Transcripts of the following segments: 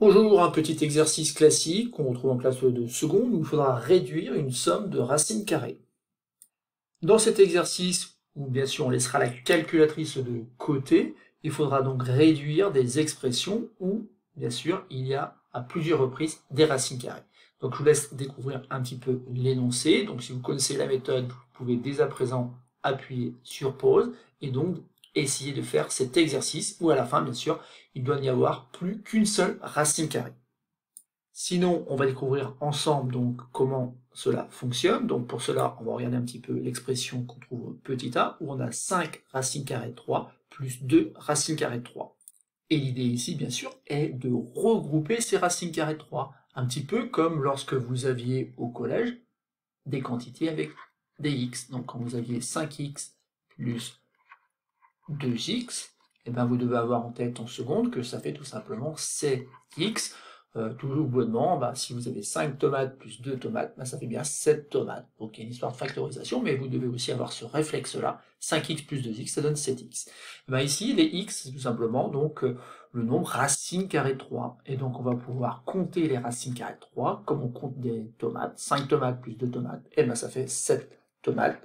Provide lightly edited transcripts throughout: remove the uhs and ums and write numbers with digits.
Bonjour, un petit exercice classique qu'on retrouve en classe de seconde où il faudra réduire une somme de racines carrées. Dans cet exercice, où bien sûr on laissera la calculatrice de côté, il faudra donc réduire des expressions où, bien sûr, il y a à plusieurs reprises des racines carrées. Donc je vous laisse découvrir un petit peu l'énoncé. Donc si vous connaissez la méthode, vous pouvez dès à présent appuyer sur pause et donc essayer de faire cet exercice où à la fin, bien sûr, il doit n'y avoir plus qu'une seule racine carrée. Sinon, on va découvrir ensemble donc comment cela fonctionne. Donc pour cela, on va regarder un petit peu l'expression qu'on trouve petit a, où on a 5 racines carrées de 3 plus 2 racines carrées de 3. Et l'idée ici, bien sûr, est de regrouper ces racines carrées de 3, un petit peu comme lorsque vous aviez au collège des quantités avec des x. Donc quand vous aviez 5x plus 2x, et bien vous devez avoir en tête en seconde que ça fait tout simplement 7x. Toujours bonnement, si vous avez 5 tomates plus 2 tomates, ça fait bien 7 tomates. Donc il y a une histoire de factorisation, mais vous devez aussi avoir ce réflexe-là. 5x plus 2x, ça donne 7x. Ici, les x, c'est tout simplement donc le nombre racine carrée de 3. Et donc on va pouvoir compter les racines carrées de 3, comme on compte des tomates. 5 tomates plus 2 tomates, et ça fait 7 tomates.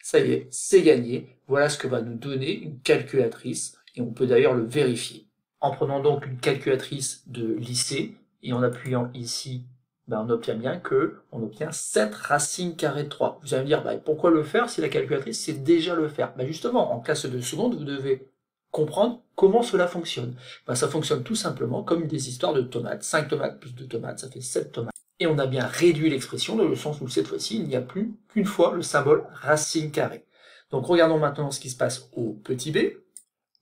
Ça y est, c'est gagné. Voilà ce que va nous donner une calculatrice, et on peut d'ailleurs le vérifier. En prenant donc une calculatrice de lycée, et en appuyant ici, on obtient bien que on obtient 7 racines carrées de 3. Vous allez me dire, pourquoi le faire si la calculatrice sait déjà le faire? Justement, en classe de seconde, vous devez comprendre comment cela fonctionne. Ça fonctionne tout simplement comme des histoires de tomates. 5 tomates plus 2 tomates, ça fait 7 tomates. Et on a bien réduit l'expression dans le sens où cette fois-ci, il n'y a plus qu'une fois le symbole racine carrée. Donc regardons maintenant ce qui se passe au petit b,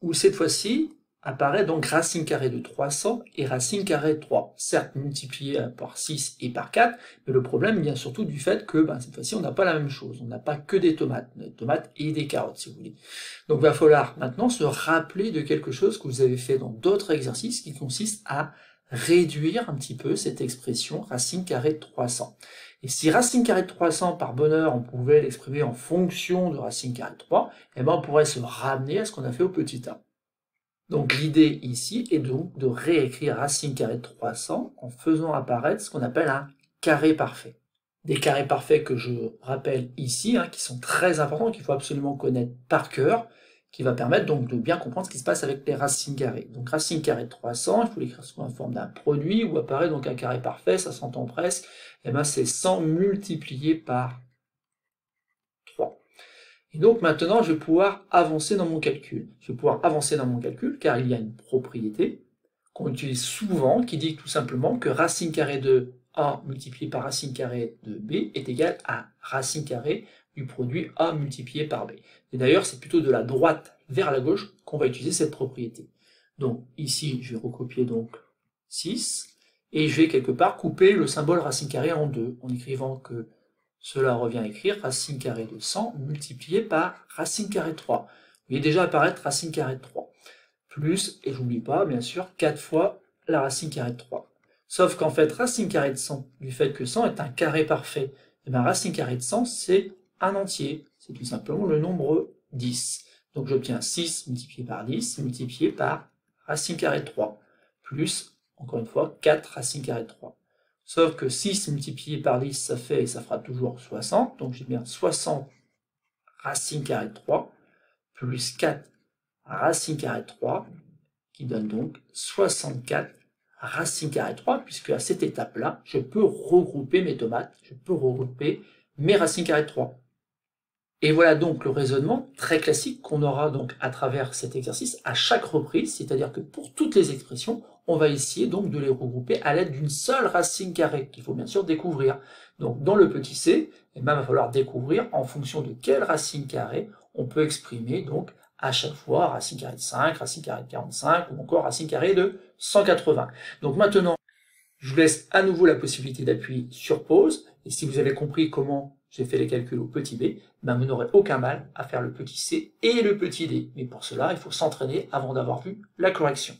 où cette fois-ci, apparaît donc racine carrée de 300 et racine carrée de 3, certes multiplié par 6 et par 4, mais le problème vient surtout du fait que cette fois-ci on n'a pas la même chose, on n'a pas que des tomates et des carottes si vous voulez. Donc il va falloir maintenant se rappeler de quelque chose que vous avez fait dans d'autres exercices qui consiste à réduire un petit peu cette expression racine carrée de 300. Et si racine carrée de 300 par bonheur on pouvait l'exprimer en fonction de racine carrée de 3, on pourrait se ramener à ce qu'on a fait au petit a. Donc l'idée ici est donc de réécrire racine carrée de 300 en faisant apparaître ce qu'on appelle un carré parfait. Des carrés parfaits que je rappelle ici, qui sont très importants, qu'il faut absolument connaître par cœur, qui va permettre donc de bien comprendre ce qui se passe avec les racines carrées. Donc racine carrée de 300, il faut l'écrire sous la forme d'un produit, où apparaît donc un carré parfait, ça s'entend presque, c'est 100 multiplié par 3. Et donc maintenant, je vais pouvoir avancer dans mon calcul. Je vais pouvoir avancer dans mon calcul car il y a une propriété qu'on utilise souvent qui dit tout simplement que racine carrée de A multiplié par racine carrée de B est égal à racine carrée du produit A multiplié par B. Et d'ailleurs, c'est plutôt de la droite vers la gauche qu'on va utiliser cette propriété. Donc ici, je vais recopier donc 6 et je vais quelque part couper le symbole racine carrée en deux en écrivant que cela revient à écrire racine carrée de 100 multiplié par racine carrée de 3. Vous voyez déjà apparaître racine carrée de 3. Plus, et j'oublie pas, bien sûr, 4 fois la racine carrée de 3. Sauf qu'en fait, racine carrée de 100, du fait que 100 est un carré parfait, racine carrée de 100, c'est un entier. C'est tout simplement le nombre 10. Donc j'obtiens 6 multiplié par 10 multiplié par racine carrée de 3. Plus, encore une fois, 4 racine carrée de 3. Sauf que 6 multiplié par 10, ça fait, et ça fera toujours 60, donc j'ai bien 60 racine carrée de 3, plus 4 racine carrée de 3, qui donne donc 64 racine carrée de 3, puisque à cette étape-là, je peux regrouper mes tomates, je peux regrouper mes racines carrées de 3. Et voilà donc le raisonnement très classique qu'on aura donc à travers cet exercice à chaque reprise, c'est-à-dire que pour toutes les expressions, on va essayer donc de les regrouper à l'aide d'une seule racine carrée, qu'il faut bien sûr découvrir. Donc dans le petit c, il va falloir découvrir en fonction de quelle racine carrée on peut exprimer donc à chaque fois racine carrée de 5, racine carrée de 45 ou encore racine carrée de 180. Donc maintenant, je vous laisse à nouveau la possibilité d'appuyer sur pause, et si vous avez compris comment j'ai fait les calculs au petit b, vous n'aurez aucun mal à faire le petit c et le petit d. Mais pour cela, il faut s'entraîner avant d'avoir vu la correction.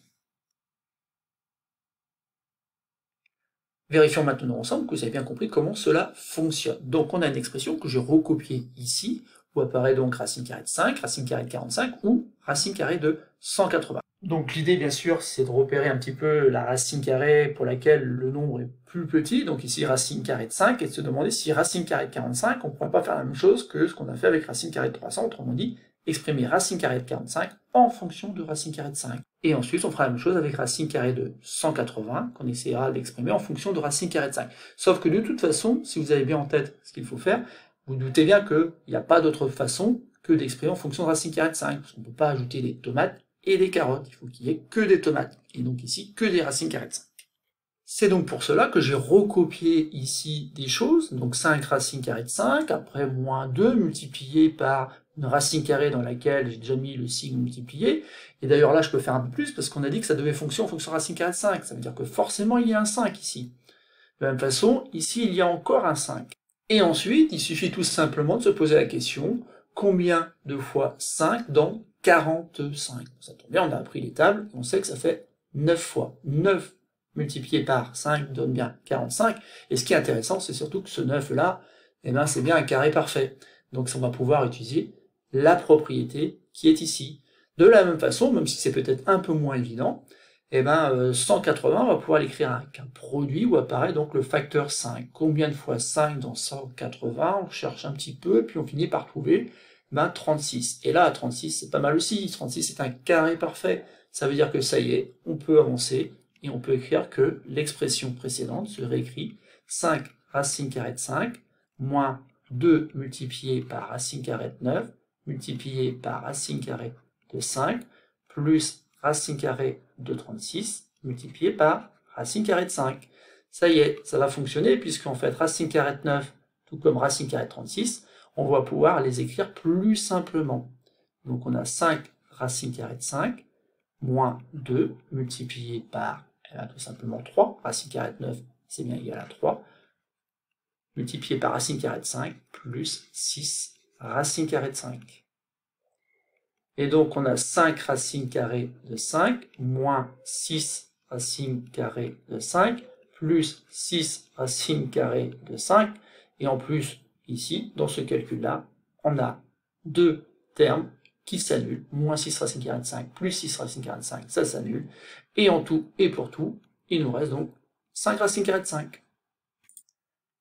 Vérifions maintenant ensemble que vous avez bien compris comment cela fonctionne. Donc on a une expression que j'ai recopiée ici, où apparaît donc racine carrée de 5, racine carrée de 45 ou racine carrée de 180. Donc l'idée, bien sûr, c'est de repérer un petit peu la racine carrée pour laquelle le nombre est plus petit, donc ici racine carrée de 5, et de se demander si racine carrée de 45, on ne pourrait pas faire la même chose que ce qu'on a fait avec racine carrée de 300, autrement dit, exprimer racine carrée de 45 en fonction de racine carrée de 5. Et ensuite, on fera la même chose avec racine carrée de 180, qu'on essaiera d'exprimer en fonction de racine carrée de 5. Sauf que de toute façon, si vous avez bien en tête ce qu'il faut faire, vous doutez bien qu'il n'y a pas d'autre façon que d'exprimer en fonction de racine carrée de 5, parce qu'on ne peut pas ajouter des tomates et des carottes, il faut qu'il y ait que des tomates, et donc ici que des racines carrées de 5. C'est donc pour cela que j'ai recopié ici des choses, donc 5 racines carrées de 5, après moins 2 multiplié par une racine carrée dans laquelle j'ai déjà mis le signe multiplié, et d'ailleurs là je peux faire un peu plus parce qu'on a dit que ça devait fonctionner en fonction de racine carrée de 5, ça veut dire que forcément il y a un 5 ici. De la même façon, ici il y a encore un 5. Et ensuite, il suffit tout simplement de se poser la question, combien de fois 5 dans 45? Ça tombe bien, on a appris les tables, et on sait que ça fait 9 fois. 9 multiplié par 5 donne bien 45, et ce qui est intéressant, c'est surtout que ce 9-là, eh ben, c'est bien un carré parfait. Donc on va pouvoir utiliser la propriété qui est ici. De la même façon, même si c'est peut-être un peu moins évident, eh ben, 180, on va pouvoir l'écrire avec un produit où apparaît donc le facteur 5. Combien de fois 5 dans 180? On cherche un petit peu, puis on finit par trouver 36. Et là, à 36, c'est pas mal aussi. 36, c'est un carré parfait. Ça veut dire que ça y est, on peut avancer, et on peut écrire que l'expression précédente se réécrit 5 racine carrée de 5, moins 2 multiplié par racine carrée de 9, multiplié par racine carrée de 5, plus racine carrée de 36, multiplié par racine carrée de 5. Ça y est, ça va fonctionner, puisqu'en fait, racine carrée de 9, tout comme racine carrée de 36, on va pouvoir les écrire plus simplement. Donc on a 5 racine carrée de 5, moins 2, multiplié par tout simplement 3, racine carrée de 9, c'est bien égal à 3, multiplié par racine carrée de 5, plus 6 racine carrée de 5. Et donc on a 5 racines carrées de 5, moins 6 racines carrées de 5, plus 6 racines carrées de 5, et en plus, ici, dans ce calcul-là, on a deux termes qui s'annulent, moins 6 racine carrée de 5, plus 6 racine carrée de 5, ça s'annule, et en tout et pour tout, il nous reste donc 5 racines carrées de 5.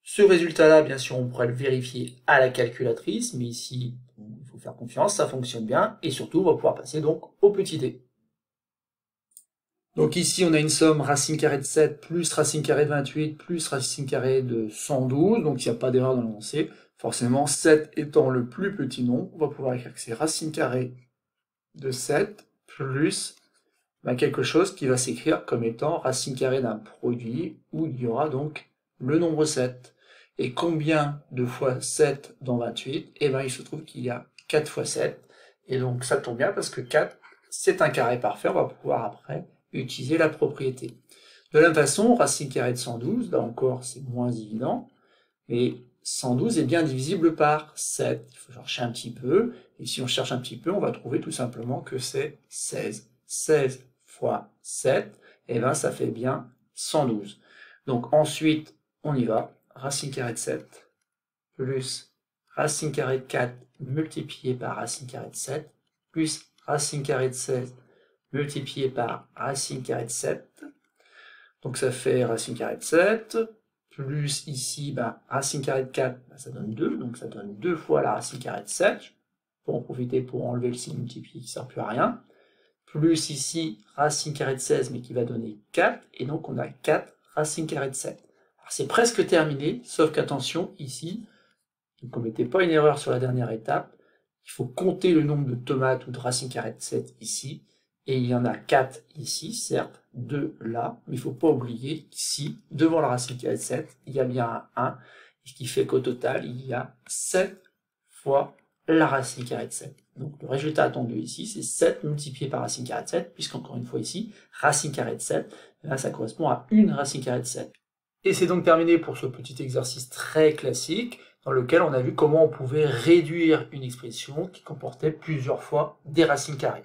Ce résultat-là, bien sûr, on pourrait le vérifier à la calculatrice, mais ici, il faut faire confiance, ça fonctionne bien, et surtout, on va pouvoir passer donc au petit d. Donc ici, on a une somme racine carrée de 7 plus racine carrée de 28 plus racine carrée de 112, donc il n'y a pas d'erreur dans l'énoncé. Forcément, 7 étant le plus petit nombre, on va pouvoir écrire que c'est racine carrée de 7 plus quelque chose qui va s'écrire comme étant racine carrée d'un produit où il y aura donc le nombre 7. Et combien de fois 7 dans 28? Eh bien, il se trouve qu'il y a 4 fois 7. Et donc, ça tombe bien parce que 4, c'est un carré parfait. On va pouvoir après utiliser la propriété. De la même façon, racine carrée de 112, là encore, c'est moins évident. Mais 112 est bien divisible par 7. Il faut chercher un petit peu. Et si on cherche un petit peu, on va trouver tout simplement que c'est 16. 16 fois 7, et bien ça fait bien 112. Donc ensuite, on y va. Racine carrée de 7 plus racine carrée de 4 multiplié par racine carrée de 7 plus racine carrée de 16 multiplié par racine carrée de 7. Donc ça fait racine carrée de 7 plus ici, racine carrée de 4, ça donne 2, donc ça donne 2 fois la racine carrée de 7. Je peux en profiter pour enlever le signe multiplié qui ne sert plus à rien. Plus ici, racine carrée de 16, mais qui va donner 4, et donc on a 4 racine carrée de 7. Alors c'est presque terminé, sauf qu'attention, ici, ne commettez pas une erreur sur la dernière étape, il faut compter le nombre de tomates ou de racine carrée de 7 ici, et il y en a 4 ici, certes, 2 là, mais il ne faut pas oublier qu'ici, devant la racine carrée de 7, il y a bien un 1, ce qui fait qu'au total, il y a 7 fois la racine carrée de 7. Donc le résultat attendu ici, c'est 7 multiplié par racine carrée de 7, puisqu'encore une fois ici, racine carrée de 7, là, ça correspond à une racine carrée de 7. Et c'est donc terminé pour ce petit exercice très classique, dans lequel on a vu comment on pouvait réduire une expression qui comportait plusieurs fois des racines carrées.